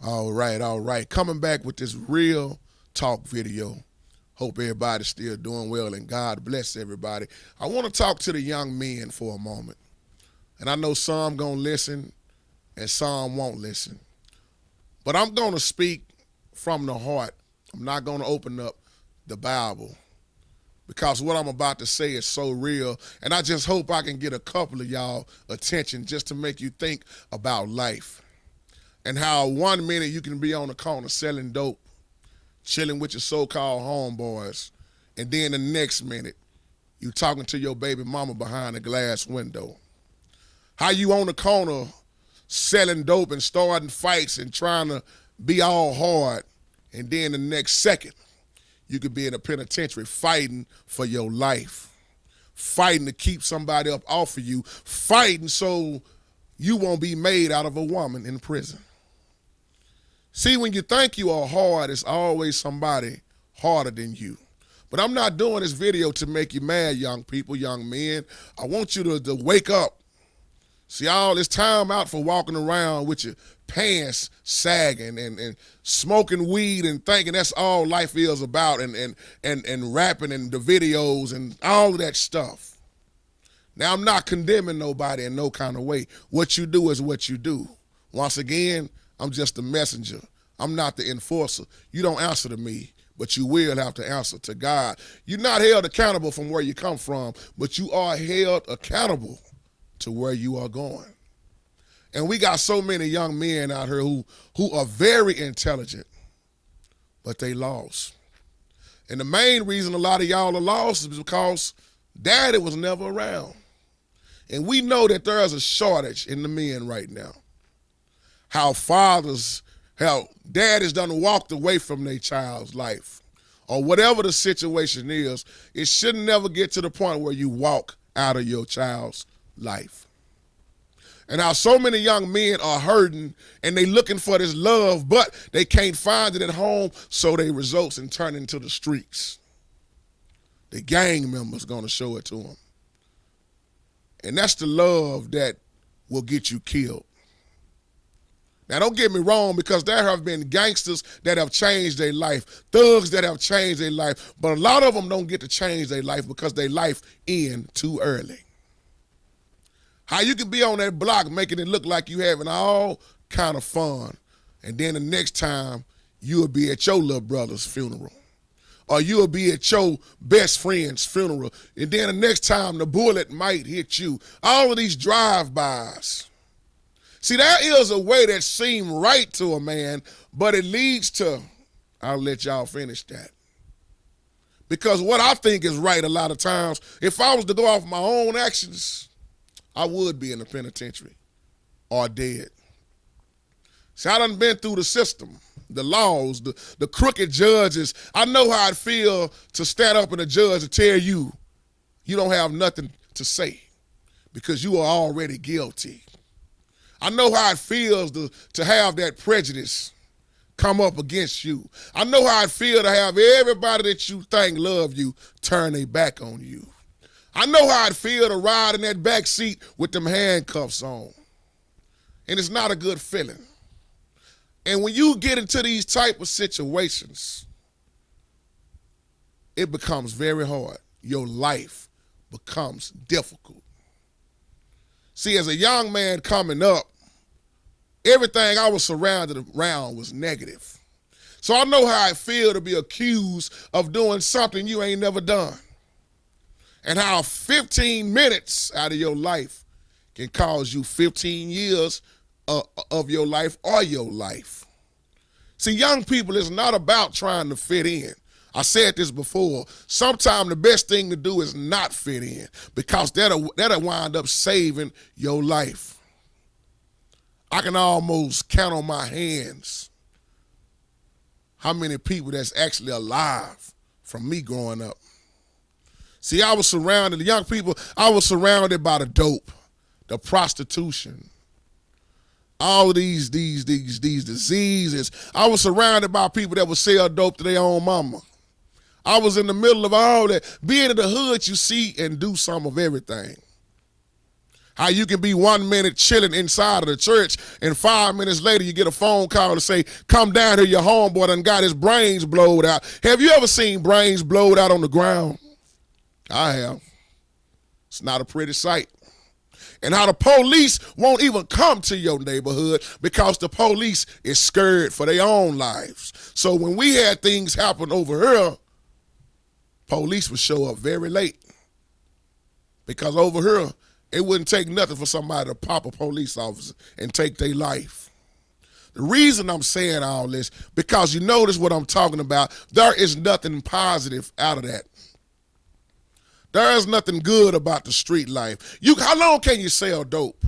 All right, all right. Coming back with this real talk video. Hope everybody's still doing well and God bless everybody. I want to talk to the young men for a moment. And I know some going to listen and some won't listen. But I'm going to speak from the heart. I'm not going to open up the Bible because what I'm about to say is so real. And I just hope I can get a couple of y'all attention just to make you think about life. And how 1 minute you can be on the corner selling dope, chilling with your so-called homeboys, and then the next minute you talking to your baby mama behind a glass window. How you on the corner selling dope and starting fights and trying to be all hard, and then the next second you could be in a penitentiary fighting for your life, fighting to keep somebody up off of you, fighting so you won't be made out of a woman in prison. See, when you think you are hard, it's always somebody harder than you. But I'm not doing this video to make you mad, young people, young men. I want you to wake up. See, all this time out for walking around with your pants sagging and smoking weed and thinking that's all life is about and rapping and the videos and all of that stuff. Now, I'm not condemning nobody in no kind of way. What you do is what you do. Once again, I'm just a messenger. I'm not the enforcer. You don't answer to me, but you will have to answer to God. You're not held accountable from where you come from, but you are held accountable to where you are going. And we got so many young men out here who are very intelligent, but they lost. And the main reason a lot of y'all are lost is because daddy was never around. And we know that there is a shortage in the men right now. How daddies done walked away from their child's life. Or whatever the situation is, it should never get to the point where you walk out of your child's life. And how so many young men are hurting and they looking for this love, but they can't find it at home, so they results in turning to the streets. The gang members gonna show it to them. And that's the love that will get you killed. Now, don't get me wrong, because there have been gangsters that have changed their life, thugs that have changed their life, but a lot of them don't get to change their life because their life end too early. How you can be on that block making it look like you having all kind of fun, and then the next time you'll be at your little brother's funeral, or you'll be at your best friend's funeral, and then the next time the bullet might hit you. All of these drive-bys. See, there is a way that seems right to a man, but it leads to, I'll let y'all finish that. Because what I think is right a lot of times, if I was to go off my own actions, I would be in the penitentiary or dead. See, I done been through the system, the laws, the crooked judges. I know how it feel to stand up and a judge to tell you you don't have nothing to say because you are already guilty. I know how it feels to have that prejudice come up against you. I know how it feels to have everybody that you think love you turn their back on you. I know how it feels to ride in that back seat with them handcuffs on. And it's not a good feeling. And when you get into these type of situations, it becomes very hard. Your life becomes difficult. See, as a young man coming up, everything I was surrounded around was negative. So I know how it feels to be accused of doing something you ain't never done. And how 15 minutes out of your life can cause you 15 years of your life or your life. See, young people, it's not about trying to fit in. I said this before. Sometimes the best thing to do is not fit in because that'll wind up saving your life. I can almost count on my hands how many people that's actually alive from me growing up. See, I was surrounded, the young people, I was surrounded by the dope, the prostitution, all of these diseases. I was surrounded by people that would sell dope to their own mama. I was in the middle of all that. Being in the hood, you see and do some of everything. How you can be 1 minute chilling inside of the church and 5 minutes later you get a phone call to say, come down here, your homeboy done got his brains blowed out. Have you ever seen brains blowed out on the ground? I have. It's not a pretty sight. And how the police won't even come to your neighborhood because the police is scared for their own lives. So when we had things happen over here, police would show up very late. Because over here, it wouldn't take nothing for somebody to pop a police officer and take their life. The reason I'm saying all this, because you notice what I'm talking about, there is nothing positive out of that. There is nothing good about the street life. How long can you sell dope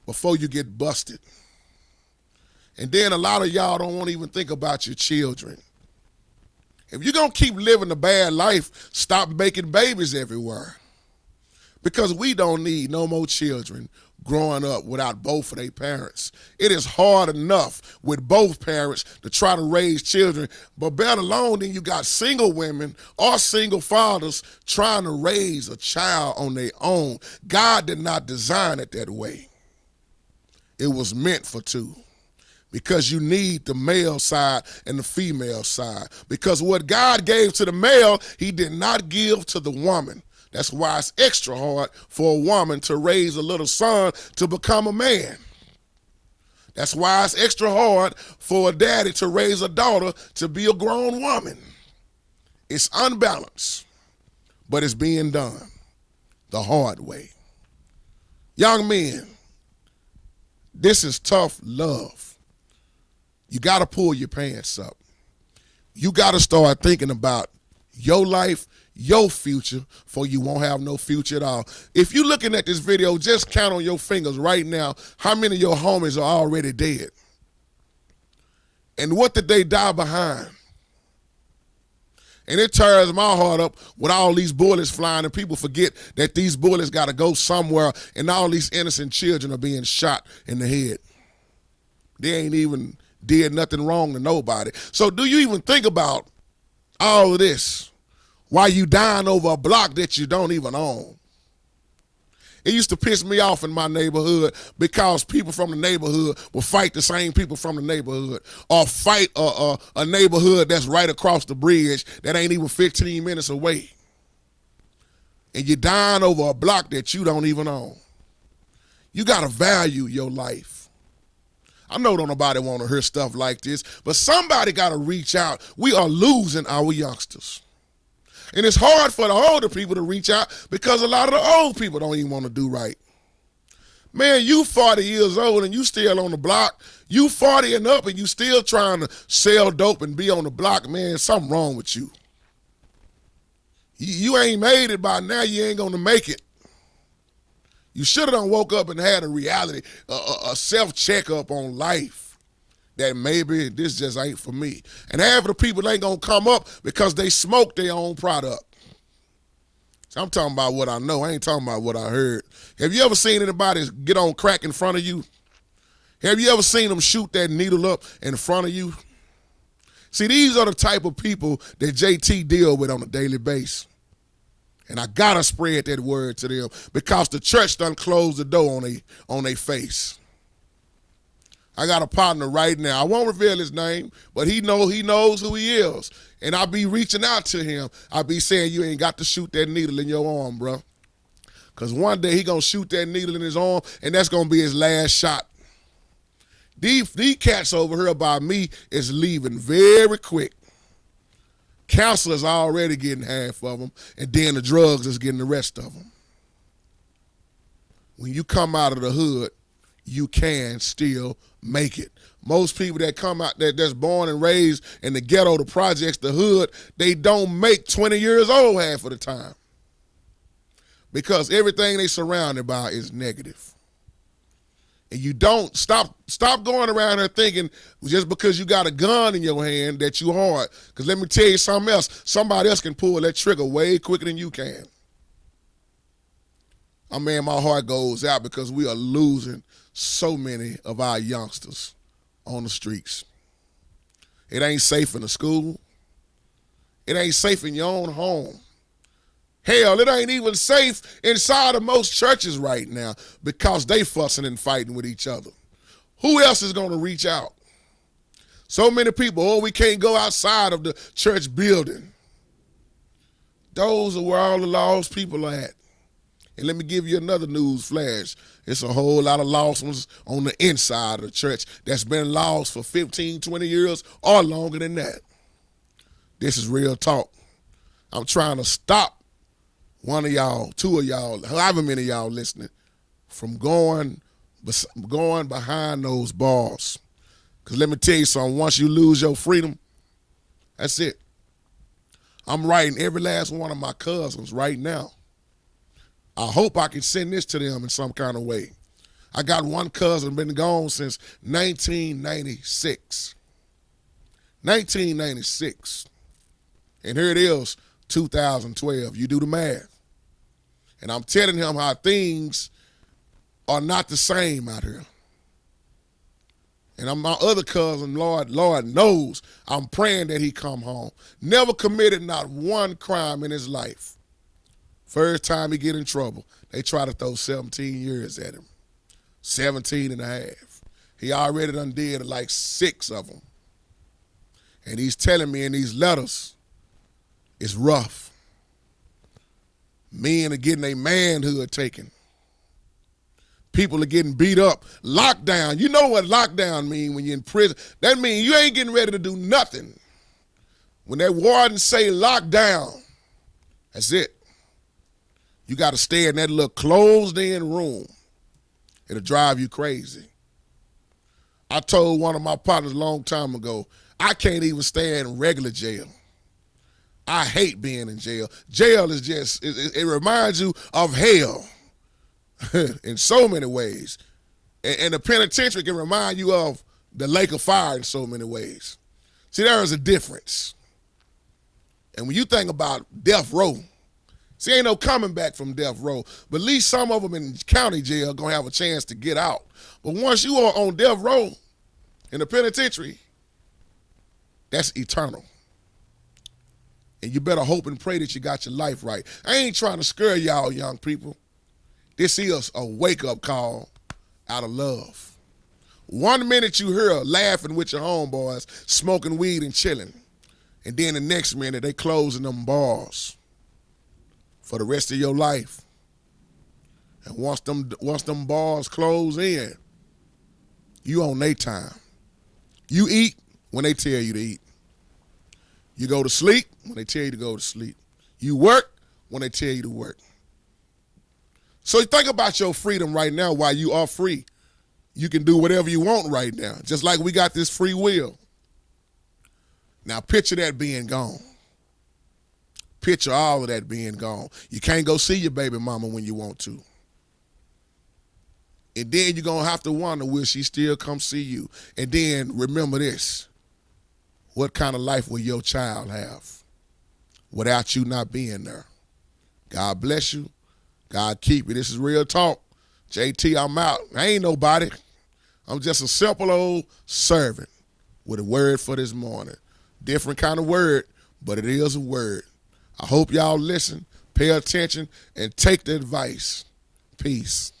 before you get busted? And then a lot of y'all don't want to even think about your children. If you're going to keep living a bad life, stop making babies everywhere. Because we don't need no more children growing up without both of their parents. It is hard enough with both parents to try to raise children, but better alone than you got single women or single fathers trying to raise a child on their own. God did not design it that way. It was meant for two. Because you need the male side and the female side. Because what God gave to the male, he did not give to the woman. That's why it's extra hard for a woman to raise a little son to become a man. That's why it's extra hard for a daddy to raise a daughter to be a grown woman. It's unbalanced, but it's being done the hard way. Young men, this is tough love. You got to pull your pants up. You got to start thinking about your life, your future, for you won't have no future at all. If you're looking at this video, just count on your fingers right now how many of your homies are already dead. And what did they die behind? And it tears my heart up with all these bullets flying and people forget that these bullets got to go somewhere and all these innocent children are being shot in the head. They ain't even did nothing wrong to nobody. So do you even think about all of this? Why you dying over a block that you don't even own? It used to piss me off in my neighborhood because people from the neighborhood will fight the same people from the neighborhood or fight a neighborhood that's right across the bridge that ain't even 15 minutes away. And you're dying over a block that you don't even own. You got to value your life. I know don't nobody want to hear stuff like this, but somebody got to reach out. We are losing our youngsters. And it's hard for the older people to reach out because a lot of the old people don't even want to do right. Man, you 40 years old and you still on the block. You 40 and up and you still trying to sell dope and be on the block. Man, something wrong with you. You ain't made it by now. You ain't going to make it. You should have done woke up and had a reality, a self-checkup on life. That maybe this just ain't for me. And half of the people ain't gonna come up because they smoke their own product. So I'm talking about what I know. I ain't talking about what I heard. Have you ever seen anybody get on crack in front of you? Have you ever seen them shoot that needle up in front of you? See, these are the type of people that JT deal with on a daily basis. And I gotta spread that word to them because the church done closed the door on their face. I got a partner right now. I won't reveal his name, but he knows who he is. And I be reaching out to him. I be saying, you ain't got to shoot that needle in your arm, bro. Because one day he going to shoot that needle in his arm, and that's going to be his last shot. These cats over here by me is leaving very quick. Counselors are already getting half of them, and then the drugs is getting the rest of them. When you come out of the hood, you can still make it. Most people that come out that's born and raised in the ghetto, the projects, the hood, they don't make 20 years old half of the time because everything they surrounded by is negative. And you don't stop going around here thinking just because you got a gun in your hand that you hard. Because let me tell you something else. Somebody else can pull that trigger way quicker than you can. I mean, my heart goes out because we are losing so many of our youngsters on the streets. It ain't safe in the school. It ain't safe in your own home. Hell, it ain't even safe inside of most churches right now because they fussing and fighting with each other. Who else is going to reach out? So many people, oh, we can't go outside of the church building. Those are where all the lost people are at. And let me give you another news flash. It's a whole lot of lost ones on the inside of the church that's been lost for 15, 20 years or longer than that. This is real talk. I'm trying to stop one of y'all, two of y'all, however many of y'all listening, from going behind those bars. Because let me tell you something, once you lose your freedom, that's it. I'm writing every last one of my cousins right now. I hope I can send this to them in some kind of way. I got one cousin been gone since 1996. 1996. And here it is, 2012. You do the math. And I'm telling him how things are not the same out here. And my other cousin, Lord knows, I'm praying that he come home. Never committed not one crime in his life. First time he get in trouble, they try to throw 17 years at him. 17 and a half. He already done did like 6 of them. And he's telling me in these letters, it's rough. Men are getting their manhood taken. People are getting beat up. Lockdown. You know what lockdown mean when you're in prison. That means you ain't getting ready to do nothing. When that warden say lockdown, that's it. You got to stay in that little closed-in room. It'll drive you crazy. I told one of my partners a long time ago, I can't even stay in regular jail. I hate being in jail. Jail is just, it reminds you of hell in so many ways. And the penitentiary can remind you of the lake of fire in so many ways. See, there is a difference. And when you think about death row, see, ain't no coming back from death row. But at least some of them in county jail going to have a chance to get out. But once you are on death row in the penitentiary, that's eternal. And you better hope and pray that you got your life right. I ain't trying to scare y'all young people. This is a wake-up call out of love. 1 minute you hear laughing with your homeboys, smoking weed and chilling. And then the next minute they closing them bars for the rest of your life. And once them bars close in, you on their time. You eat when they tell you to eat. You go to sleep when they tell you to go to sleep. You work when they tell you to work. So think about your freedom right now while you are free. You can do whatever you want right now, just like we got this free will. Now picture that being gone. Picture all of that being gone. You can't go see your baby mama when you want to. And then you're going to have to wonder, will she still come see you? And then remember this. What kind of life will your child have without you not being there? God bless you. God keep you. This is Real Talk. JT, I'm out. I ain't nobody. I'm just a simple old servant with a word for this morning. Different kind of word, but it is a word. I hope y'all listen, pay attention, and take the advice. Peace.